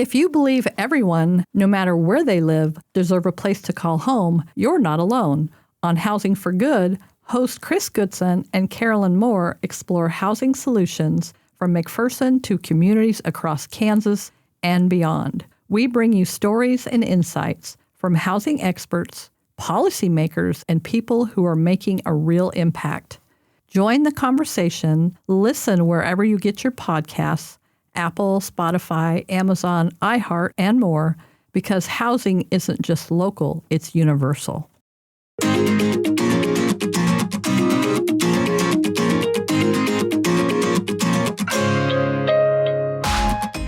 If you believe everyone, no matter where they live, deserve a place to call home, you're not alone. On Housing for Good, host Chris Goodson and Karolyn Moore explore housing solutions from McPherson to communities across Kansas and beyond. We bring you stories and insights from housing experts, policymakers, and people who are making a real impact. Join the conversation. Listen wherever you get your podcasts, Apple, Spotify, Amazon, iHeart, and more, because housing isn't just local, it's universal.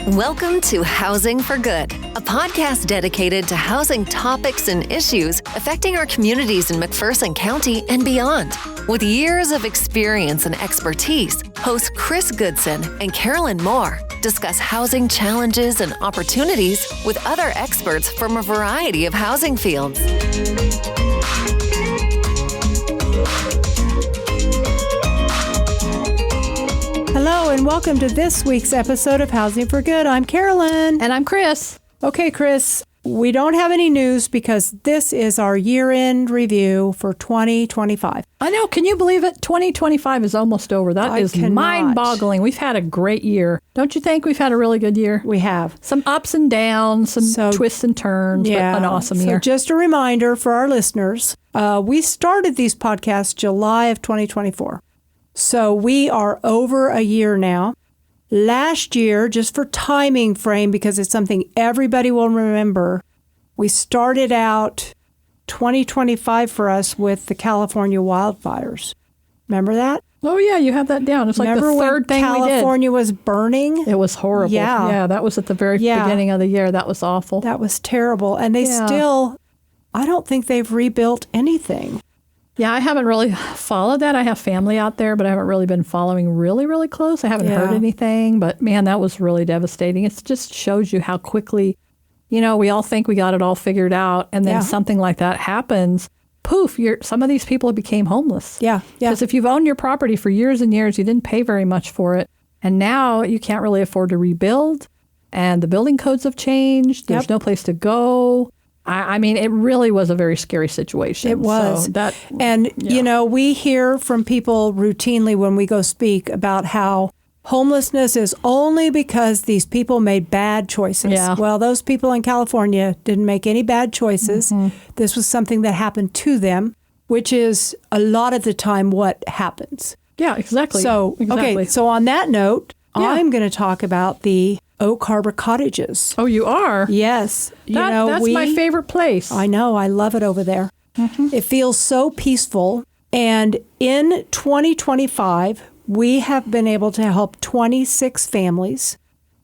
Welcome to Housing for Good, a podcast dedicated to housing topics and issues affecting our communities in McPherson County and beyond. With years of experience and expertise, hosts Chris Goodson and Karolyn Moore discuss housing challenges and opportunities with other experts from a variety of housing fields. Hello and welcome to this week's episode of Housing for Good. I'm Karolyn. And I'm Chris. Okay, Chris, we don't have any news because this is our year-end review for 2025. I know. Can you believe it? 2025 is almost over. That is mind-boggling. We've had a great year. Don't you think we've had a really good year? We have. Some ups and downs, some twists and turns, but an awesome year. So just a reminder for our listeners, we started these podcasts July of 2024. So we are over a year now. Last year, just for timing frame, because it's something everybody will remember, we started out 2025 for us with the California wildfires. Remember that? Oh, yeah, you have that down. It's like Remember the third thing we did. California was burning? It was horrible. Yeah, that was at the very beginning of the year. That was awful. That was terrible. And they still, I don't think they've rebuilt anything. Yeah, I haven't really followed that. I have family out there, but I haven't really been following really close. I haven't heard anything, but man, that was really devastating. It just shows you how quickly, we all think we got it all figured out, and then something like that happens. Poof, some of these people became homeless. Yeah. Because if you've owned your property for years and years, you didn't pay very much for it, and now you can't really afford to rebuild, and the building codes have changed. There's no place to go. I mean, it really was a very scary situation. It was. So we hear from people routinely when we go speak about how homelessness is only because these people made bad choices. Yeah. Well, those people in California didn't make any bad choices. Mm-hmm. This was something that happened to them, which is a lot of the time what happens. Yeah, exactly. So, okay, so on that note, I'm going to talk about the Oak Harbor Cottages. Oh, you are? Yes. That's my favorite place. I know. I love it over there. Mm-hmm. It feels so peaceful. And in 2025, we have been able to help 26 families,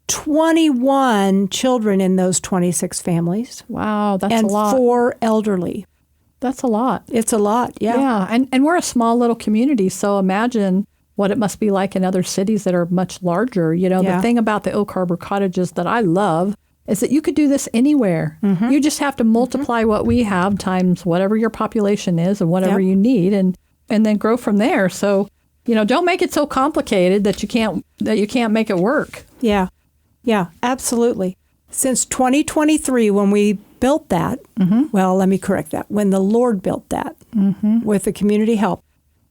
21 children in those 26 families. Wow, that's a lot. And 4 elderly. That's a lot. It's a lot, yeah. Yeah, and we're a small little community, so imagine what it must be like in other cities that are much larger. The thing about the Oak Harbor Cottages that I love is that you could do this anywhere. Mm-hmm. You just have to multiply what we have times whatever your population is and whatever you need, and then grow from there. So, don't make it so complicated that you can't make it work. Yeah, absolutely. Since 2023, when we built that, well, let me correct that. When the Lord built that with the community help,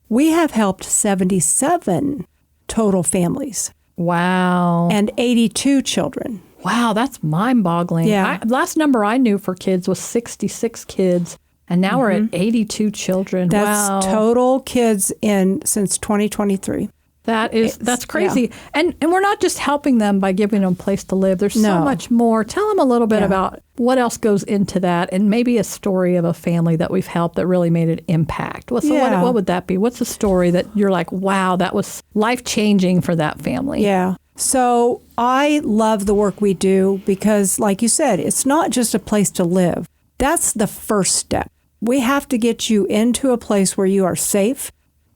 we have helped 77 total families. Wow. And 82 children. Wow, that's mind-boggling. Yeah. Last number I knew for kids was 66 kids, and now we're at 82 children. That's total kids since 2023. That's crazy. Yeah. And we're not just helping them by giving them a place to live. There's so much more. Tell them a little bit about what else goes into that, and maybe a story of a family that we've helped that really made an impact. What would that be? What's a story that you're like, wow, that was life-changing for that family? Yeah. So I love the work we do because, like you said, it's not just a place to live. That's the first step. We have to get you into a place where you are safe.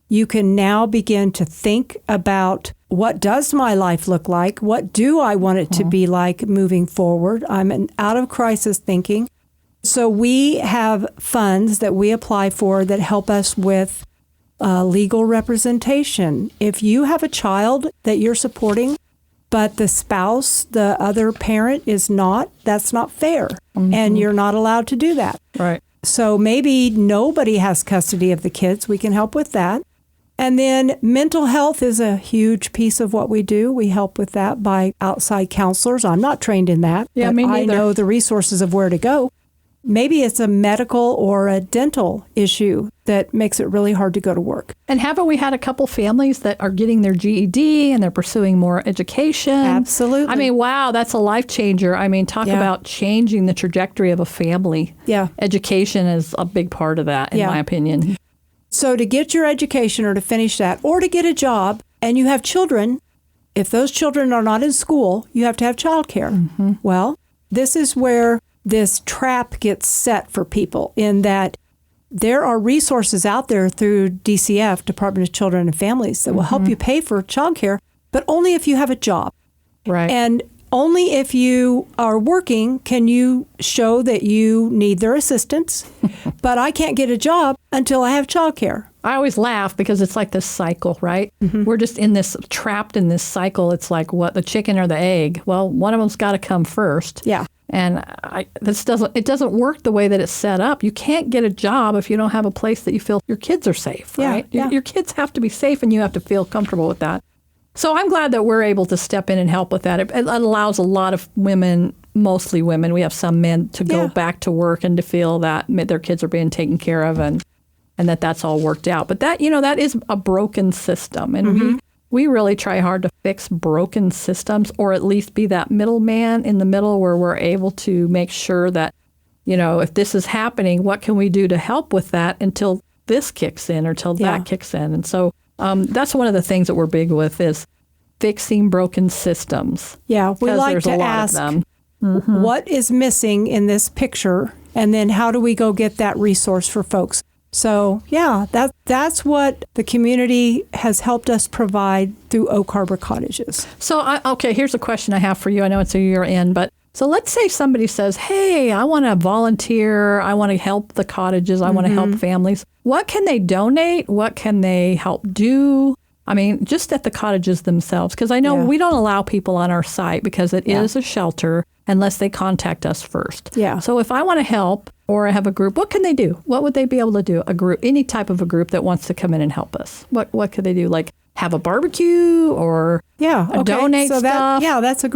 You can now begin to think about, what does my life look like? What do I want it to be like moving forward? I'm out of crisis thinking. So we have funds that we apply for that help us with legal representation. If you have a child that you're supporting but the spouse, the other parent is not. That's not fair. And you're not allowed to do that. Right. So maybe nobody has custody of the kids. We can help with that. And then mental health is a huge piece of what we do. We help with that by outside counselors. I'm not trained in that. Yeah, but me neither. I know the resources of where to go. Maybe it's a medical or a dental issue that makes it really hard to go to work. And haven't we had a couple families that are getting their GED and they're pursuing more education? Absolutely. I mean, wow, that's a life changer. I mean, talk about changing the trajectory of a family. Yeah. Education is a big part of that, in my opinion. So to get your education or to finish that or to get a job and you have children, if those children are not in school, you have to have childcare. Well, this is where this trap gets set for people in that there are resources out there through DCF, Department of Children and Families, that will help you pay for childcare, but only if you have a job. Right. And only if you are working can you show that you need their assistance, but I can't get a job until I have childcare. I always laugh because it's like this cycle, right? We're just trapped in this cycle. It's like what, the chicken or the egg? Well, one of them's got to come first. Yeah. And it doesn't work the way that it's set up. You can't get a job if you don't have a place that you feel your kids are safe, right? Yeah. Your kids have to be safe and you have to feel comfortable with that. So I'm glad that we're able to step in and help with that. It allows a lot of women, mostly women, we have some men, to go back to work and to feel that their kids are being taken care of and that's all worked out. But that is a broken system. And we really try hard to fix broken systems, or at least be that middleman in the middle where we're able to make sure that, if this is happening, what can we do to help with that until this kicks in or till that kicks in? And so that's one of the things that we're big with is fixing broken systems. Yeah, we like to ask what is missing in this picture, and then how do we go get that resource for folks? So, that's what the community has helped us provide through Oak Harbor Cottages. So, here's a question I have for you. I know it's a year in, but so let's say somebody says, hey, I want to volunteer. I want to help the cottages. I want to help families. What can they donate? What can they help do? I mean, just at the cottages themselves, because I know we don't allow people on our site because it is a shelter unless they contact us first. Yeah. So if I want to help or I have a group, what can they do? What would they be able to do? A group, any type of a group that wants to come in and help us. What could they do? Like have a barbecue or donate stuff? That's a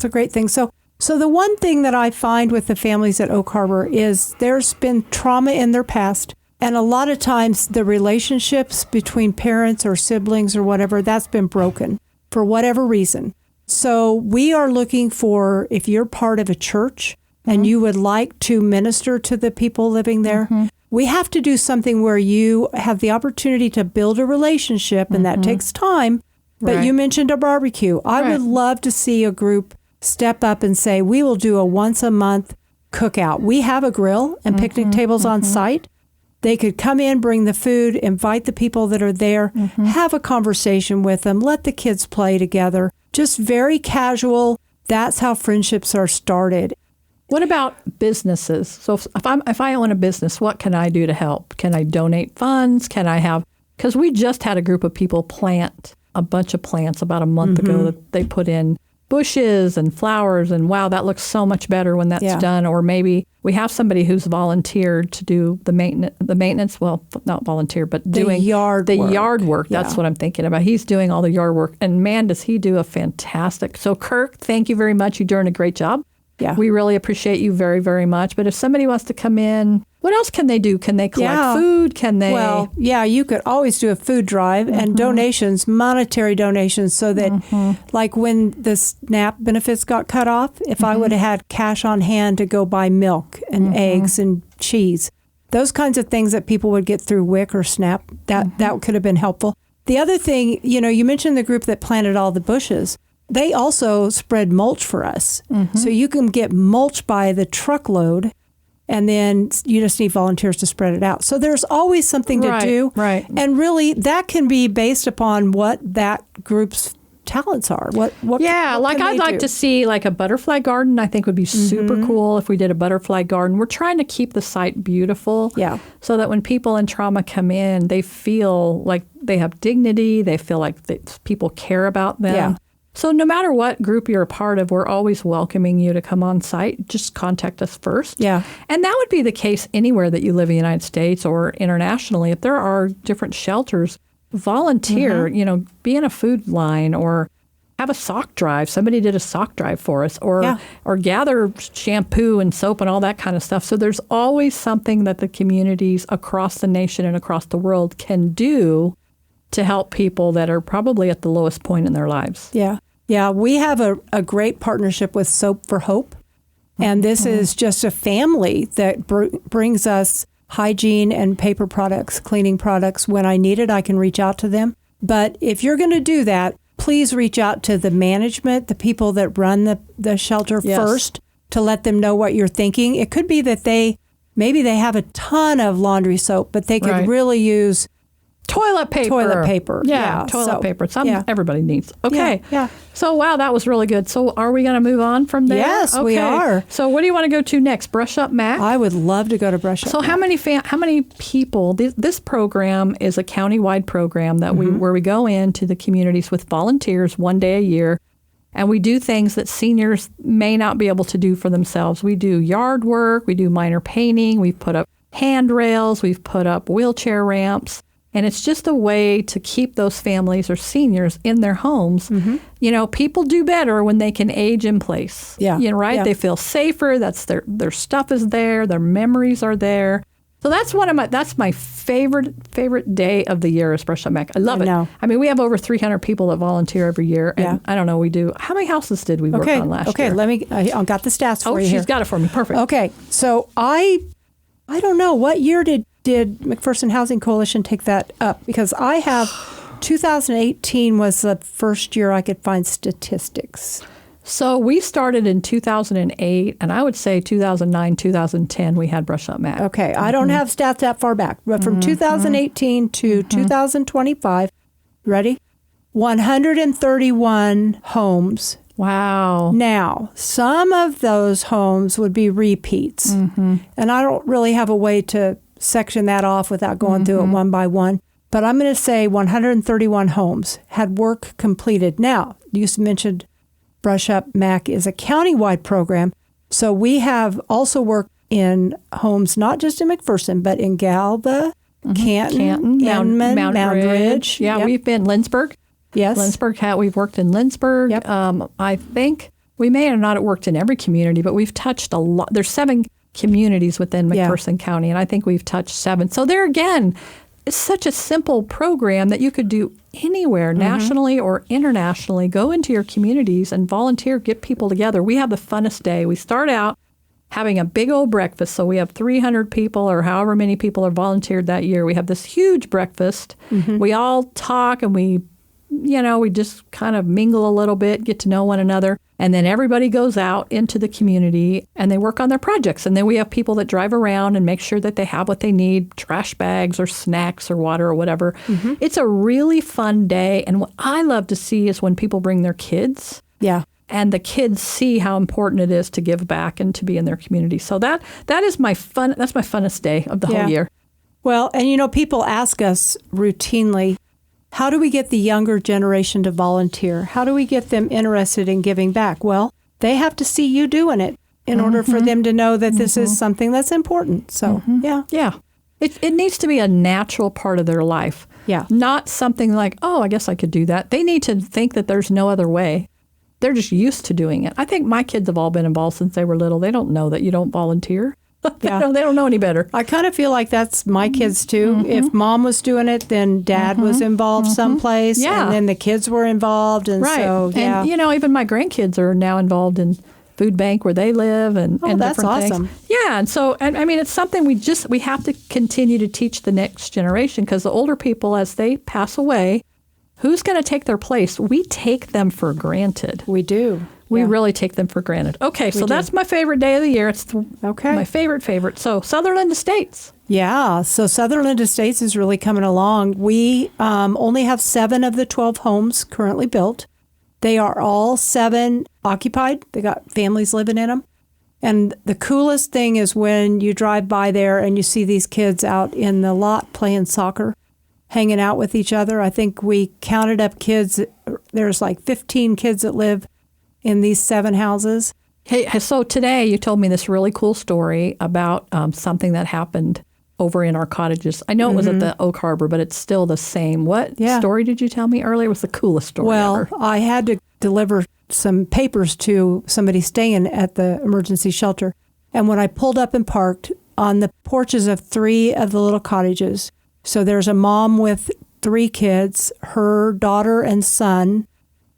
great thing. So the one thing that I find with the families at Oak Harbor is there's been trauma in their past. And a lot of times the relationships between parents or siblings or whatever, that's been broken for whatever reason. So we are looking for, if you're part of a church and you would like to minister to the people living there, we have to do something where you have the opportunity to build a relationship, and that takes time. But you mentioned a barbecue. I would love to see a group step up and say, we will do a once a month cookout. We have a grill and picnic tables on site. They could come in, bring the food, invite the people that are there, have a conversation with them, let the kids play together. Just very casual. That's how friendships are started. What about businesses? So if I own a business, what can I do to help? Can I donate funds? Because we just had a group of people plant a bunch of plants about a month ago that they put in bushes and flowers, and wow, that looks so much better when that's done. Or maybe we have somebody who's volunteered to do the maintenance. Well, not volunteer, but doing yard work. That's what I'm thinking about. He's doing all the yard work, and man, does he do a fantastic. So Kirk, thank you very much. You're doing a great job. Yeah, we really appreciate you very, very much. But if somebody wants to come in, what else can they do? Can they collect food? Can they? Well, you could always do a food drive and donations, monetary donations, so that like when the SNAP benefits got cut off, if I would have had cash on hand to go buy milk and eggs and cheese, those kinds of things that people would get through WIC or SNAP, that could have been helpful. The other thing, you mentioned the group that planted all the bushes. They also spread mulch for us. So you can get mulch by the truckload, and then you just need volunteers to spread it out. So there's always something to do. Right. And really, that can be based upon what that group's talents are. What I'd like to see like a butterfly garden. I think would be super cool if we did a butterfly garden. We're trying to keep the site beautiful. Yeah. So that when people in trauma come in, they feel like they have dignity. They feel like people care about them. Yeah. So no matter what group you're a part of, we're always welcoming you to come on site. Just contact us first. Yeah. And that would be the case anywhere that you live in the United States or internationally. If there are different shelters, volunteer, be in a food line or have a sock drive. Somebody did a sock drive for us or gather shampoo and soap and all that kind of stuff. So there's always something that the communities across the nation and across the world can do to help people that are probably at the lowest point in their lives. Yeah. Yeah. We have a great partnership with Soap for Hope. And this is just a family that brings us hygiene and paper products, cleaning products. When I need it, I can reach out to them. But if you're going to do that, please reach out to the management, the people that run the shelter first, to let them know what you're thinking. It could be that maybe they have a ton of laundry soap, but they could really use toilet paper. Yeah, toilet paper. Everybody needs. Okay. Yeah. So, wow, that was really good. So, are we going to move on from there? Yes, we are. So, what do you want to go to next? Brush Up Mac? I would love to go to Brush Up Mac. So, how many people? This program is a county-wide program that where we go into the communities with volunteers one day a year, and we do things that seniors may not be able to do for themselves. We do yard work. We do minor painting. We've put up handrails. We've put up wheelchair ramps. And it's just a way to keep those families or seniors in their homes. People do better when they can age in place. Yeah. Right? Yeah. They feel safer. That's their stuff is there. Their memories are there. So that's my favorite day of the year is Brush Up Mac. I love it. I mean, we have over 300 people that volunteer every year. And I don't know, we do. How many houses did we work on last year? Okay, I got the stats for you here. Oh, she's got it for me. Perfect. Okay. So I don't know, what year did McPherson Housing Coalition take that up? Because I have 2018 was the first year I could find statistics. So we started in 2008, and I would say 2009, 2010, we had Brush Up Mac. Okay, I don't have stats that far back, but from 2018 to 2025, ready? 131 homes. Wow. Now, some of those homes would be repeats, and I don't really have a way to section that off without going through it one by one. But I'm going to say 131 homes had work completed. Now, you mentioned Brush Up Mac is a county-wide program. So we have also worked in homes, not just in McPherson, but in Galva, Canton, Inman, Mountain Ridge. Yeah, we've been Lindsborg. Yes. Lindsborg, we've worked in Lindsborg. Yep. I think we may have not worked in every community, but we've touched a lot. There's 7 communities within McPherson County, and I think we've touched 7. So there again, it's such a simple program that you could do anywhere, nationally or internationally. Go into your communities and volunteer, get people together. We have the funnest day. We start out having a big old breakfast. So we have 300 people or however many people are volunteered that year. We have this huge breakfast. We all talk and we just kind of mingle a little bit, get to know one another. And then everybody goes out into the community and they work on their projects. And then we have people that drive around and make sure that they have what they need, trash bags or snacks or water or whatever. It's a really fun day. And what I love to see is when people bring their kids. Yeah. And the kids see how important it is to give back and to be in their community. So that is my fun. That's my funnest day of the whole year. Well, and people ask us routinely, how do we get the younger generation to volunteer? How do we get them interested in giving back? Well, they have to see you doing it in order for them to know that this is something that's important. So, Yeah. It needs to be a natural part of their life. Yeah. Not something like, oh, I guess I could do that. They need to think that there's no other way. They're just used to doing it. I think my kids have all been involved since they were little. They don't know that you don't volunteer. They don't know any better. I kind of feel like that's my kids too. If mom was doing it, then dad was involved someplace, and then the kids were involved, and so and even my grandkids are now involved in food bank where they live, and that's different awesome. things. Yeah, and so I mean, it's something we have to continue to teach the next generation, because the older people, as they pass away, who's going to take their place? We take them for granted. We do. We really take them for granted. Okay, so that's my favorite day of the year. It's my favorite. So Sutherland Estates. Yeah, so Sutherland Estates is really coming along. We only have 7 of the 12 homes currently built. They are all 7 occupied. They got families living in them. And the coolest thing is when you drive by there and you see these kids out in the lot playing soccer. hanging out with each other. I think we counted up kids. There's like 15 kids that live in these 7 houses. Hey, so today you told me this really cool story about something that happened over in our cottages. I know it was at the Oak Harbor, but it's still the same. What story did you tell me earlier? It was the coolest story ever. I had to deliver some papers to somebody staying at the emergency shelter. And when I pulled up and parked on the porches of 3 of the little cottages, so there's a mom with 3 kids, her daughter and son,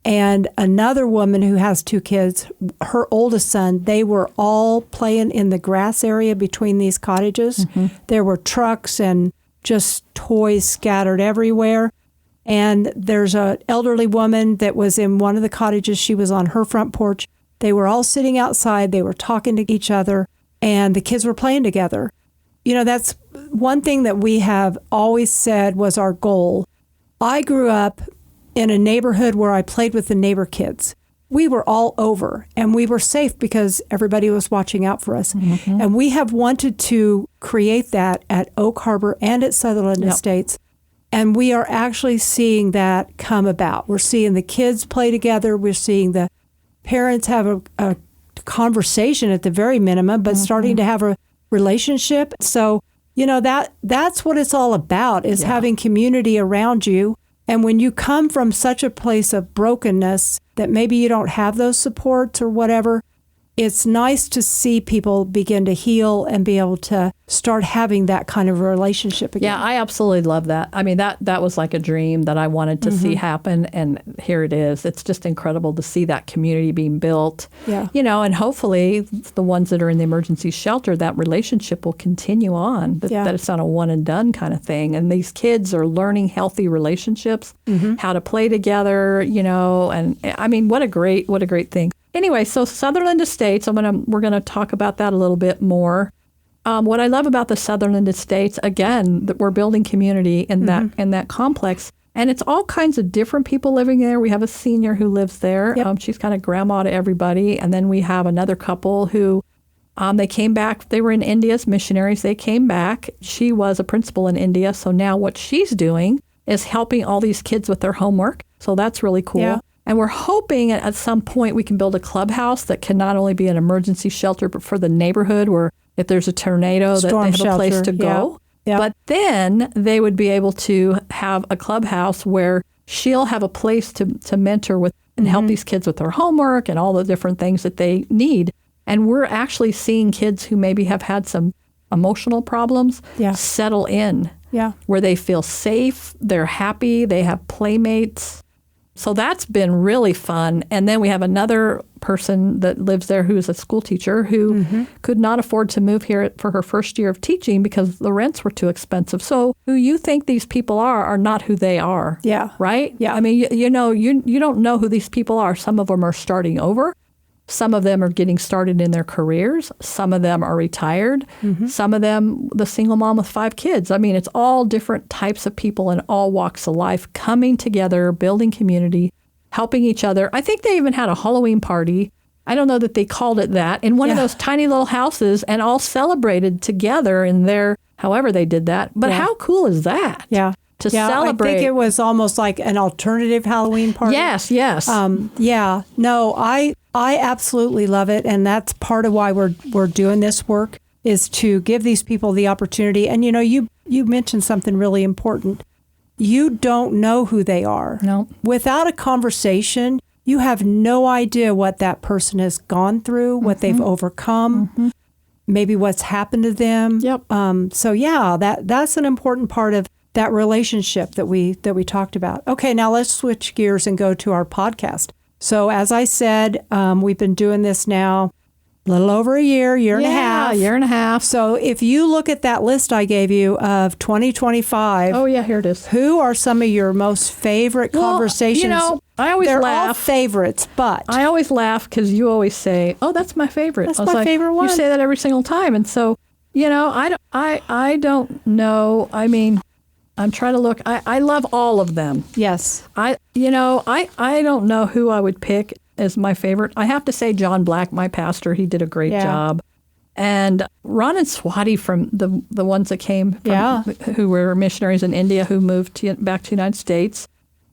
and another woman who has 2 kids, her oldest son. They were all playing in the grass area between these cottages. There were trucks and just toys scattered everywhere. And there's an elderly woman that was in one of the cottages. She was on her front porch. They were all sitting outside. They were talking to each other, and the kids were playing together. You know, that's one thing that we have always said was our goal. I grew up in a neighborhood where I played with the neighbor kids. We were all over, and we were safe because everybody was watching out for us. And we have wanted to create that at Oak Harbor and at Sutherland Estates. And we are actually seeing that come about. We're seeing the kids play together. We're seeing the parents have a conversation at the very minimum, but starting to have a relationship. So, you know, that's what it's all about, is having community around you. And when you come from such a place of brokenness that maybe you don't have those supports or whatever, it's nice to see people begin to heal and be able to start having that kind of a relationship again. Yeah, I absolutely love that. I mean, that was like a dream that I wanted to see happen, and here it is. It's just incredible to see that community being built. Yeah. You know, and hopefully the ones that are in the emergency shelter, that relationship will continue on, that it's not a one and done kind of thing. And these kids are learning healthy relationships, how to play together, you know, and I mean, what a great thing. Anyway, so Sutherland Estates, we're gonna talk about that a little bit more. What I love about the Sutherland Estates, again, that we're building community in that complex, and it's all kinds of different people living there. We have a senior who lives there. She's kind of grandma to everybody, and then we have another couple who they came back. They were in India as missionaries. They came back. She was a principal in India, so now what she's doing is helping all these kids with their homework. So that's really cool. Yeah. And we're hoping at some point we can build a clubhouse that can not only be an emergency shelter, but for the neighborhood where if there's a tornado, that they have a place to go. Yeah. But then they would be able to have a clubhouse where she'll have a place to mentor with and help these kids with their homework and all the different things that they need. And we're actually seeing kids who maybe have had some emotional problems settle in, where they feel safe, they're happy, they have playmates. So that's been really fun. And then we have another person that lives there who's a school teacher who could not afford to move here for her first year of teaching because the rents were too expensive. So who you think these people are not who they are. Yeah. Right? Yeah. I mean, you know, you don't know who these people are. Some of them are starting over. Some of them are getting started in their careers. Some of them are retired. Some of them, the single mom with 5 kids. I mean, it's all different types of people in all walks of life coming together, building community, helping each other. I think they even had a Halloween party. I don't know that they called it that, in one of those tiny little houses, and all celebrated together in their, however they did that. But how cool is that? Yeah. To celebrate. I think it was almost like an alternative Halloween party. Yes. No, I absolutely love it, and that's part of why we're doing this work, is to give these people the opportunity. And you know, you mentioned something really important. You don't know who they are. No. Without a conversation, you have no idea what that person has gone through, what they've overcome, maybe what's happened to them. Yep. So yeah, that's an important part of that relationship that we talked about. Okay, now let's switch gears and go to our podcast. So as I said, we've been doing this now a little over a year and a half. Year and a half. So if you look at that list I gave you of 2025. Oh, yeah, here it is. Who are some of your most favorite conversations? You know, I always laugh. They're all favorites, but I always laugh because you always say, "Oh, that's my favorite." That's my favorite one. You say that every single time, and so you know, I don't know. I mean, I'm trying to look. I love all of them. Yes. I don't know who I would pick as my favorite. I have to say John Black, my pastor. He did a great job. And Ron and Swati from the ones that came from, who were missionaries in India who moved back to the United States.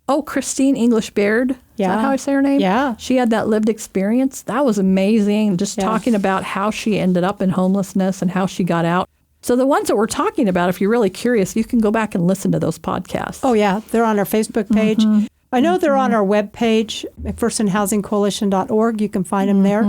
Oh, Christine English Baird. Is that how I say her name? Yeah. She had that lived experience. That was amazing. Just talking about how she ended up in homelessness and how she got out. So the ones that we're talking about, if you're really curious, you can go back and listen to those podcasts. Oh, yeah. They're on our Facebook page. I know they're on our webpage, McPhersonHousingCoalition.org. You can find them there.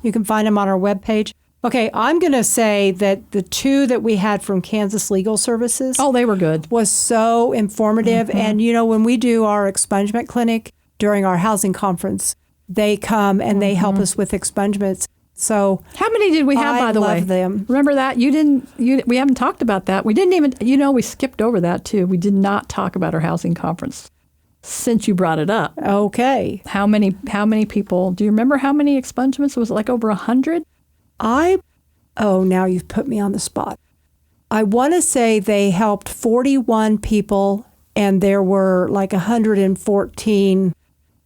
You can find them on our webpage. Okay, I'm going to say that the two that we had from Kansas Legal Services. Oh, they were good. Was so informative. And, when we do our expungement clinic during our housing conference, they come and they help us with expungements. So how many did we have, by the way? I love them. Remember that? We haven't talked about that. We didn't even, we skipped over that too. We did not talk about our housing conference since you brought it up. Okay. How many people, do you remember how many expungements? Was it like over 100? Now you've put me on the spot. I want to say they helped 41 people and there were like 114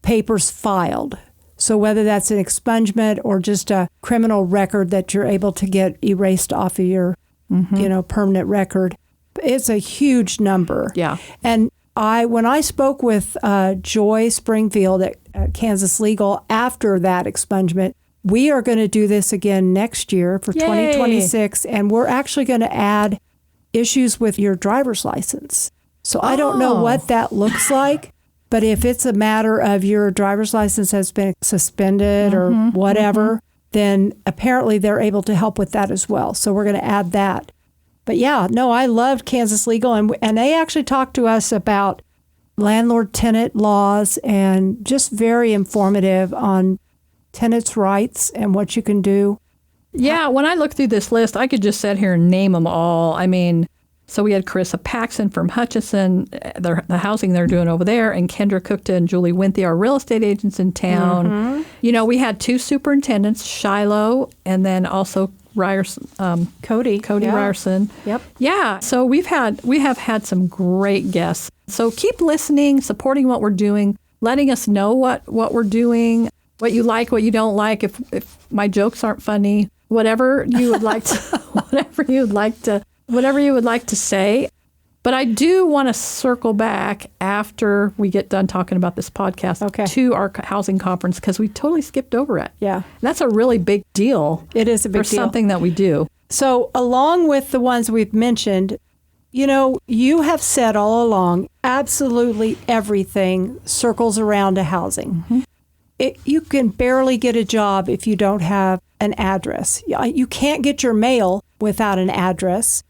papers filed. So whether that's an expungement or just a criminal record that you're able to get erased off of your, permanent record, it's a huge number. Yeah. And when I spoke with Joy Springfield at Kansas Legal after that expungement, we are going to do this again next year for 2026, and we're actually going to add issues with your driver's license. So I don't know what that looks like. But if it's a matter of your driver's license has been suspended or whatever, then apparently they're able to help with that as well. So we're going to add that. But I loved Kansas Legal. And they actually talked to us about landlord-tenant laws and just very informative on tenants' rights and what you can do. Yeah, when I look through this list, I could just sit here and name them all. I mean, so we had Carissa Paxson from Hutchinson, the housing they're doing over there, and Kendra Cookta and Julie Winthy, our real estate agents in town. We had two superintendents, Shiloh, and then also Ryerson, Cody Ryerson. Yep. Yeah. So we have had some great guests. So keep listening, supporting what we're doing, letting us know what we're doing, what you like, what you don't like. If my jokes aren't funny, whatever you would like to. Whatever you would like to say. But I do want to circle back after we get done talking about this podcast to our housing conference, because we totally skipped over it. Yeah. And that's a really big deal. It is a big deal. For something that we do. So along with the ones we've mentioned, you have said all along, absolutely everything circles around to housing. You can barely get a job if you don't have an address. You can't get your mail without an address.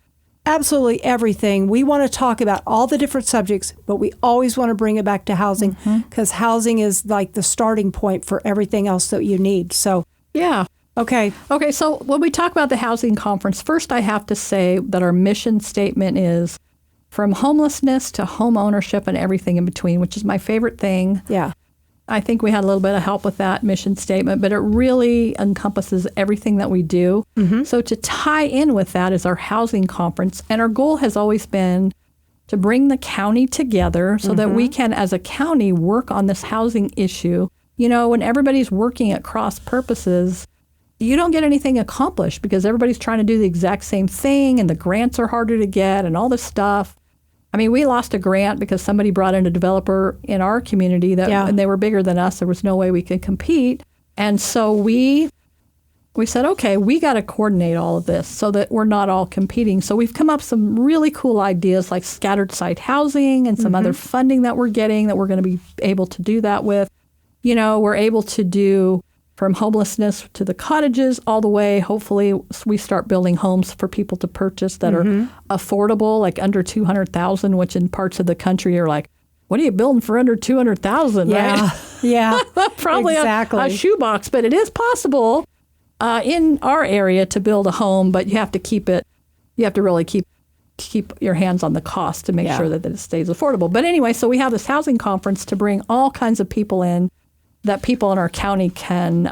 Absolutely everything. We want to talk about all the different subjects, but we always want to bring it back to housing, because housing is like the starting point for everything else that you need. So, yeah. Okay. So when we talk about the housing conference, first I have to say that our mission statement is from homelessness to home ownership and everything in between, which is my favorite thing. Yeah. I think we had a little bit of help with that mission statement, but it really encompasses everything that we do. So to tie in with that is our housing conference. And our goal has always been to bring the county together so that we can, as a county, work on this housing issue. When everybody's working at cross purposes, you don't get anything accomplished because everybody's trying to do the exact same thing and the grants are harder to get and all this stuff. I mean, we lost a grant because somebody brought in a developer in our community and they were bigger than us. There was no way we could compete. And so we said, okay, we got to coordinate all of this so that we're not all competing. So we've come up with some really cool ideas like scattered site housing and some other funding that we're getting that we're going to be able to do that with. We're able to do from homelessness to the cottages all the way. Hopefully we start building homes for people to purchase that are affordable, like under $200,000, which in parts of the country are like, what are you building for under $200,000? Yeah. Right? Yeah. Probably exactly. a shoebox, but it is possible in our area to build a home, but you have to really keep your hands on the cost to make sure that it stays affordable. But anyway, so we have this housing conference to bring all kinds of people in that people in our county can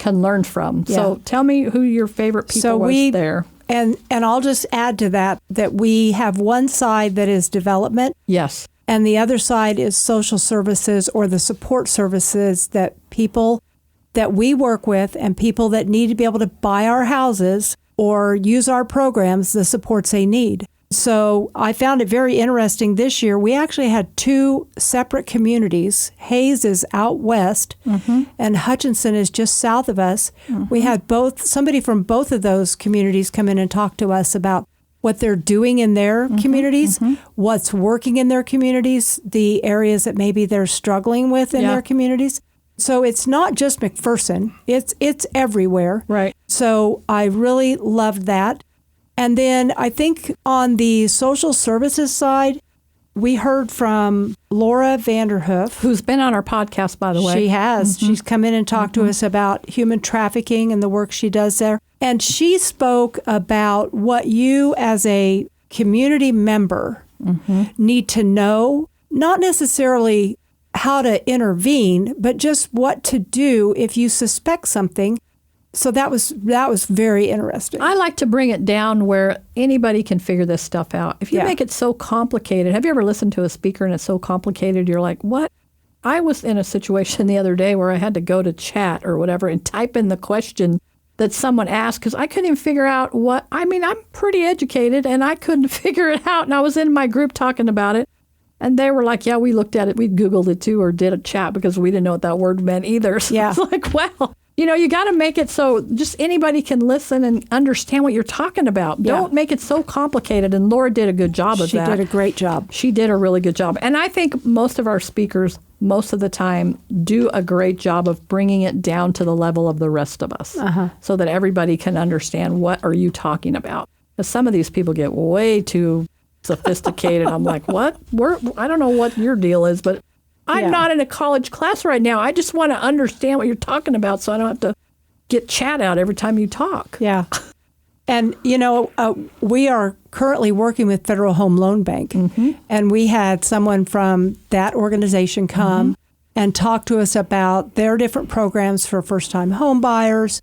learn from. Yeah. So tell me who your favorite people was there. And I'll just add to that we have one side that is development. Yes. And the other side is social services or the support services that people that we work with and people that need to be able to buy our houses or use our programs, the supports they need. So I found it very interesting this year. We actually had 2 separate communities. Hayes is out west, and Hutchinson is just south of us. We had somebody from both of those communities come in and talk to us about what they're doing in their communities, what's working in their communities, the areas that maybe they're struggling with in their communities. So it's not just McPherson, it's everywhere. Right. So I really loved that. And then I think on the social services side, we heard from Laura Vanderhoof. Who's been on our podcast, by the way. She has. She's come in and talked to us about human trafficking and the work she does there. And she spoke about what you as a community member need to know, not necessarily how to intervene, but just what to do if you suspect something. So that was very interesting. I like to bring it down where anybody can figure this stuff out. If you make it so complicated, have you ever listened to a speaker and it's so complicated, you're like, what? I was in a situation the other day where I had to go to chat or whatever and type in the question that someone asked because I couldn't even figure out I'm pretty educated and I couldn't figure it out. And I was in my group talking about it. And they were like, yeah, we looked at it. We Googled it too or did a chat because we didn't know what that word meant either. So it's like, well, you got to make it so just anybody can listen and understand what you're talking about. Don't make it so complicated. And Laura did a good job of that. She did a great job. She did a really good job. And I think most of our speakers, most of the time, do a great job of bringing it down to the level of the rest of us so that everybody can understand what are you talking about. Because some of these people get way too sophisticated. I'm like, what? I don't know what your deal is, but I'm not in a college class right now. I just want to understand what you're talking about so I don't have to get chat out every time you talk. Yeah. And, we are currently working with Federal Home Loan Bank. And we had someone from that organization come and talk to us about their different programs for first-time home buyers,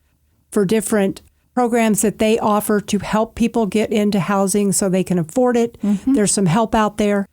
for different programs that they offer to help people get into housing so they can afford it. There's some help out there.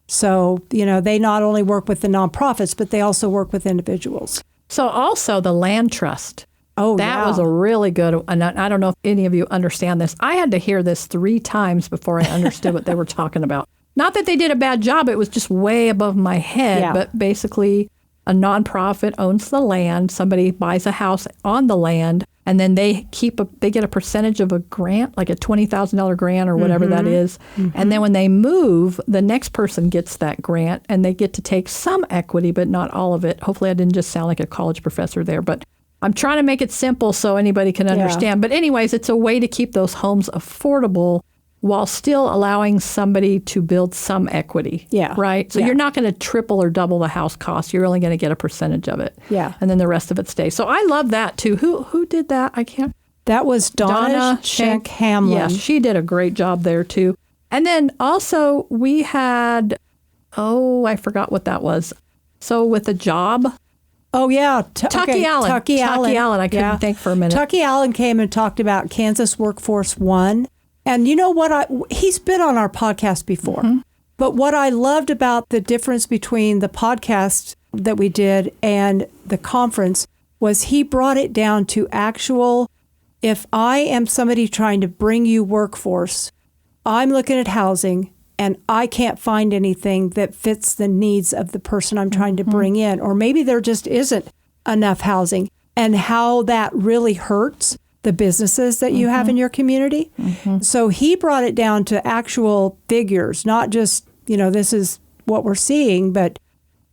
So, they not only work with the nonprofits, but they also work with individuals. So also the land trust. Oh, that was a really good, and I don't know if any of you understand this. I had to hear this 3 times before I understood what they were talking about. Not that they did a bad job. It was just way above my head. But basically, a nonprofit owns the land. Somebody buys a house on the land. And then they get a percentage of a grant, like a $20,000 grant or whatever that is. And then when they move, the next person gets that grant and they get to take some equity, but not all of it. Hopefully I didn't just sound like a college professor there, but I'm trying to make it simple so anybody can understand. But anyways, it's a way to keep those homes affordable while still allowing somebody to build some equity. Yeah. Right? So you're not going to triple or double the house cost. You're only going to get a percentage of it. Yeah. And then the rest of it stays. So I love that too. Who did that? I can't. That was Donna Schenck-Hamlin. Yes, she did a great job there too. And then also we had, I forgot what that was. So with a job. Oh, yeah. Tucky Allen. Tucky Allen. I couldn't think for a minute. Tucky Allen came and talked about Kansas Workforce One. And you know what? He's been on our podcast before. But what I loved about the difference between the podcast that we did and the conference was he brought it down to actual, if I am somebody trying to bring you workforce, I'm looking at housing and I can't find anything that fits the needs of the person I'm trying to bring in. Or maybe there just isn't enough housing, and how that really hurts the businesses that you have in your community. So he brought it down to actual figures, not just, this is what we're seeing, but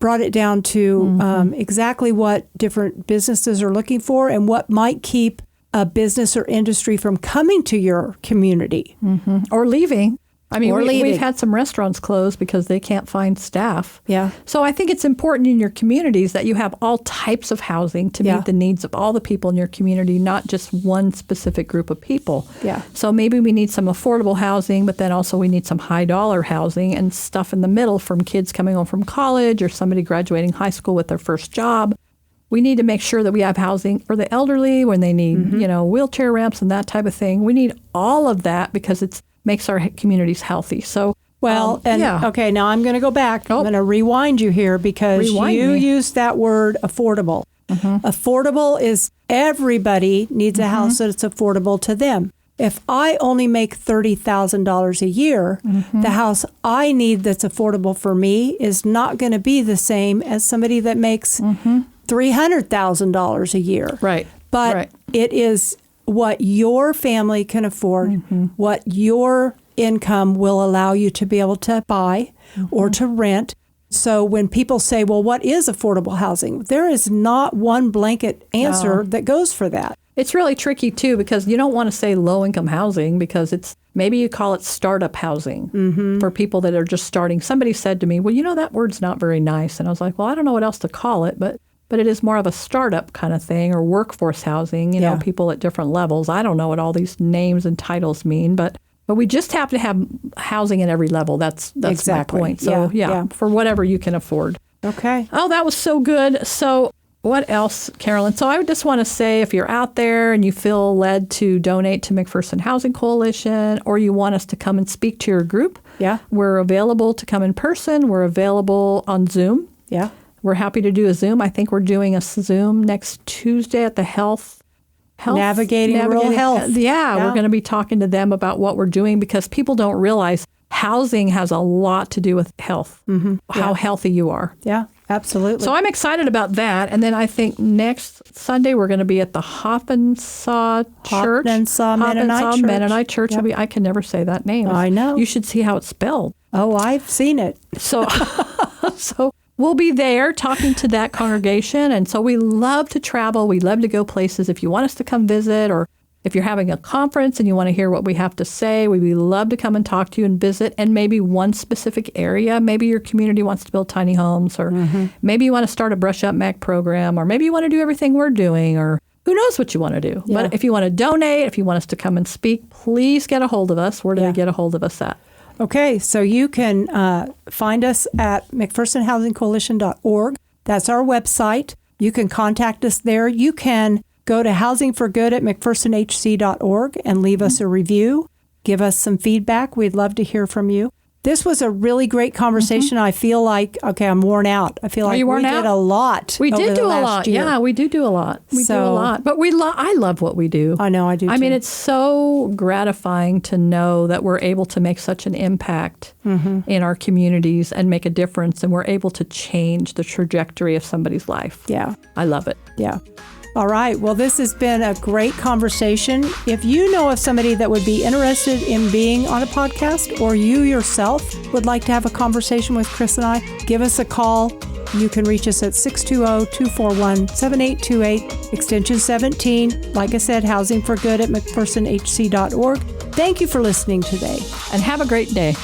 brought it down to exactly what different businesses are looking for and what might keep a business or industry from coming to your community. Or leaving. I mean, we've had some restaurants close because they can't find staff. Yeah. So I think it's important in your communities that you have all types of housing to meet the needs of all the people in your community, not just one specific group of people. Yeah. So maybe we need some affordable housing, but then also we need some high dollar housing and stuff in the middle from kids coming home from college or somebody graduating high school with their first job. We need to make sure that we have housing for the elderly when they need, wheelchair ramps and that type of thing. We need all of that because it makes our communities healthy. So, okay, now I'm going to go back. I'm going to rewind you here because you used that word affordable. Affordable is everybody needs a house that's affordable to them. If I only make $30,000 a year, the house I need that's affordable for me is not going to be the same as somebody that makes $300,000 a year. Right. But it is what your family can afford, what your income will allow you to be able to buy or to rent. So when people say, well, what is affordable housing? There is not one blanket answer that goes for that. It's really tricky, too, because you don't want to say low-income housing because it's maybe you call it startup housing for people that are just starting. Somebody said to me, well, that word's not very nice. And I was like, well, I don't know what else to call it, but it is more of a startup kind of thing or workforce housing, you know, people at different levels. I don't know what all these names and titles mean, but we just have to have housing at every level. That's exactly my point. So, for whatever you can afford. Okay. Oh, that was so good. So what else, Karolyn? So I would just want to say if you're out there and you feel led to donate to McPherson Housing Coalition or you want us to come and speak to your group, we're available to come in person. We're available on Zoom. Yeah. We're happy to do a Zoom. I think we're doing a Zoom next Tuesday at the Navigating Rural Health. Yeah, we're going to be talking to them about what we're doing because people don't realize housing has a lot to do with health, how healthy you are. Yeah, absolutely. So I'm excited about that. And then I think next Sunday we're going to be at the Hoppensaw Church. Hoppensaw Mennonite Church. I can never say that name. I know. You should see how it's spelled. Oh, I've seen it. So we'll be there talking to that congregation. And so we love to travel. We love to go places. If you want us to come visit or if you're having a conference and you want to hear what we have to say, we'd love to come and talk to you and visit. And maybe one specific area, maybe your community wants to build tiny homes or maybe you want to start a Brush Up Mac program or maybe you want to do everything we're doing or who knows what you want to do. Yeah. But if you want to donate, if you want us to come and speak, please get a hold of us. Where do they get a hold of us at? Okay, so you can find us at McPhersonHousingCoalition.org. That's our website. You can contact us there. You can go to housingforgood at McPhersonHC.org and leave us a review. Give us some feedback. We'd love to hear from you. This was a really great conversation. I feel like, I'm worn out. I feel like we did a lot. We did do a lot. Year. Yeah, we do a lot. We do a lot. But I love what we do. I know, I do too. I mean, it's so gratifying to know that we're able to make such an impact in our communities and make a difference, and we're able to change the trajectory of somebody's life. Yeah. I love it. Yeah. All right. Well, this has been a great conversation. If you know of somebody that would be interested in being on a podcast or you yourself would like to have a conversation with Chris and I, give us a call. You can reach us at 620-241-7828, extension 17. Like I said, Housing for Good at McPhersonHC.org. Thank you for listening today. And have a great day.